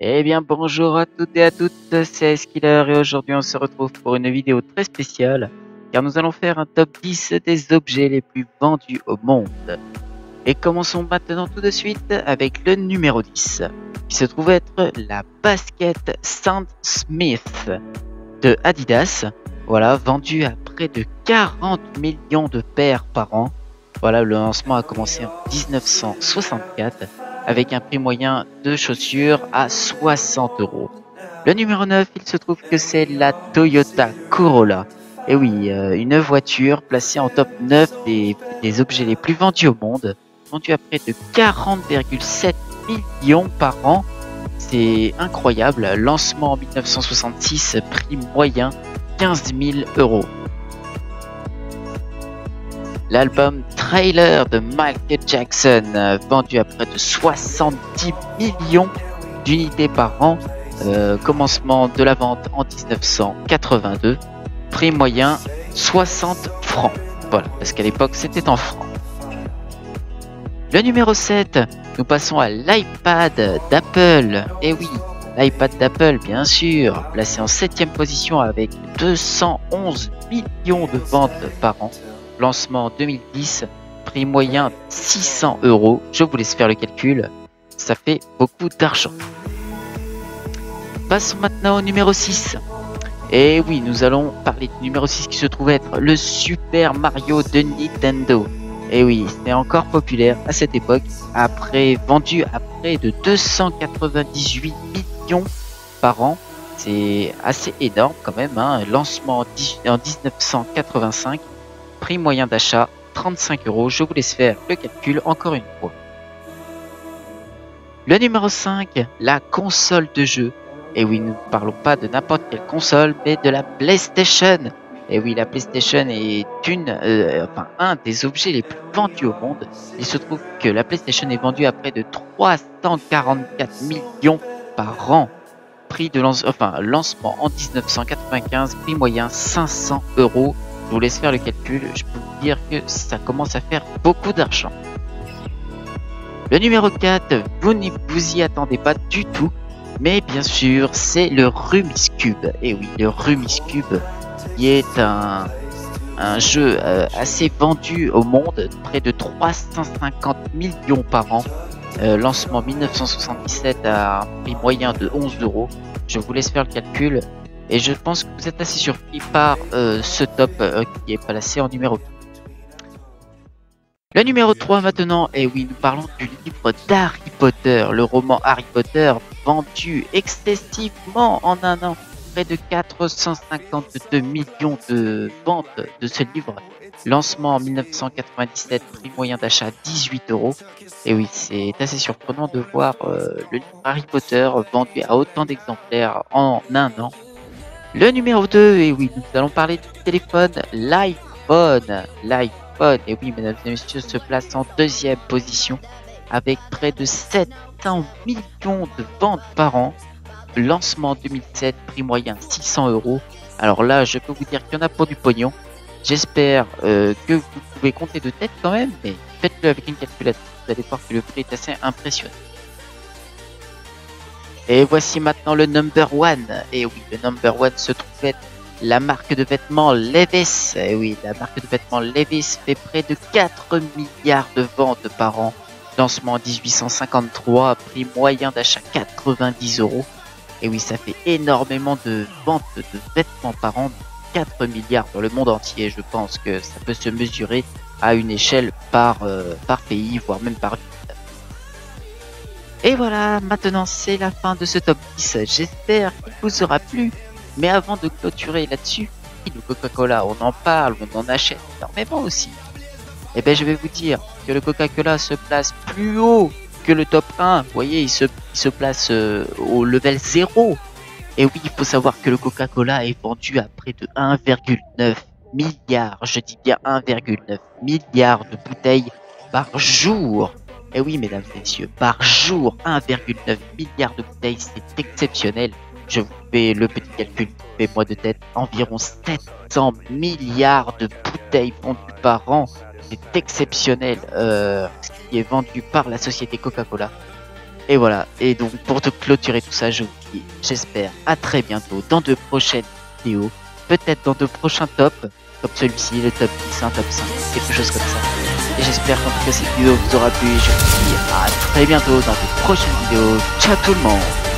Eh bien bonjour à toutes et à toutes, c'est Skiller et aujourd'hui on se retrouve pour une vidéo très spéciale car nous allons faire un top 10 des objets les plus vendus au monde. Et commençons maintenant tout de suite avec le numéro 10 qui se trouve être la basket Stan Smith de Adidas. Voilà, vendue à près de 40 millions de paires par an. Voilà, le lancement a commencé en 1964 avec un prix moyen de chaussures à 60 euros. Le numéro 9, il se trouve que c'est la Toyota Corolla. Et oui, une voiture placée en top 9 des objets les plus vendus au monde, vendue à près de 40,7 millions par an. C'est incroyable, lancement en 1966, prix moyen 15 000 euros. L'album Trailer de Michael Jackson, vendu à près de 70 millions d'unités par an, commencement de la vente en 1982, prix moyen 60 francs. Voilà, parce qu'à l'époque c'était en francs. Le numéro 7, nous passons à l'iPad d'Apple. Et oui, l'iPad d'Apple, bien sûr, placé en 7e position avec 211 millions de ventes par an. Lancement en 2010, prix moyen 600 euros. Je vous laisse faire le calcul, ça fait beaucoup d'argent. Passons maintenant au numéro 6. Et oui, nous allons parler du numéro 6 qui se trouve être le Super Mario de Nintendo. Et oui, c'est encore populaire à cette époque, vendu à près de 298 millions par an. C'est assez énorme quand même, hein. Lancement en 1985, prix moyen d'achat 35 euros. Je vous laisse faire le calcul encore une fois. Le numéro 5, la console de jeu. Et oui, nous ne parlons pas de n'importe quelle console, mais de la PlayStation. Et oui, la PlayStation est un des objets les plus vendus au monde. Il se trouve que la PlayStation est vendue à près de 344 millions par an. Lancement en 1995, prix moyen 500 euros. Je vous laisse faire le calcul, je peux vous dire que ça commence à faire beaucoup d'argent. Le numéro 4, vous n'y vous y attendez pas du tout, mais bien sûr, c'est le Rubik's Cube. Et oui, le Rubik's Cube, qui est un jeu assez vendu au monde, près de 350 millions par an. Lancement 1977 à un prix moyen de 11 euros. Je vous laisse faire le calcul. Et je pense que vous êtes assez surpris par ce top qui est placé en numéro 2. Le numéro 3 maintenant, et oui, nous parlons du livre d'Harry Potter, le roman Harry Potter, vendu excessivement en un an, près de 452 millions de ventes de ce livre. Lancement en 1997, prix moyen d'achat 18 euros. Et oui, c'est assez surprenant de voir le livre Harry Potter vendu à autant d'exemplaires en un an. Le numéro 2, et oui, nous allons parler du téléphone, l'iPhone. L'iPhone, et oui, mesdames et messieurs, se place en 2e position avec près de 700 millions de ventes par an. Lancement 2007, prix moyen 600 euros. Alors là, je peux vous dire qu'il y en a pour du pognon. J'espère que vous pouvez compter de tête quand même, mais faites-le avec une calculatrice. Vous allez voir que le prix est assez impressionnant. Et voici maintenant le number 1. Et oui, le number 1 se trouve être la marque de vêtements Levi's. Et oui, la marque de vêtements Levi's fait près de 4 milliards de ventes par an. Lancement en 1853, prix moyen d'achat 90 euros. Et oui, ça fait énormément de ventes de vêtements par an. 4 milliards dans le monde entier. Je pense que ça peut se mesurer à une échelle par pays, voire même par ville. Et voilà, maintenant c'est la fin de ce top 10. J'espère qu'il vous aura plu. Mais avant de clôturer là-dessus, le Coca-Cola, on en parle, on en achète énormément aussi. Et bien je vais vous dire que le Coca-Cola se place plus haut que le top 1. Vous voyez, il se place au level 0. Et oui, il faut savoir que le Coca-Cola est vendu à près de 1,9 milliard. Je dis bien 1,9 milliard de bouteilles par jour. Et oui, mesdames et messieurs, par jour, 1,9 milliard de bouteilles, c'est exceptionnel. Je vous fais le petit calcul, fais-moi de tête, environ 700 milliards de bouteilles vendues par an. C'est exceptionnel ce qui est vendu par la société Coca-Cola. Et voilà, et donc pour te clôturer tout ça, je vous dis, j'espère à très bientôt dans de prochaines vidéos, peut-être dans de prochains tops, comme celui-ci, le top 10, un top 5, quelque chose comme ça. Et j'espère qu'en tout cas cette vidéo vous aura plu, et je vous dis à très bientôt dans de prochaines vidéos. Ciao tout le monde!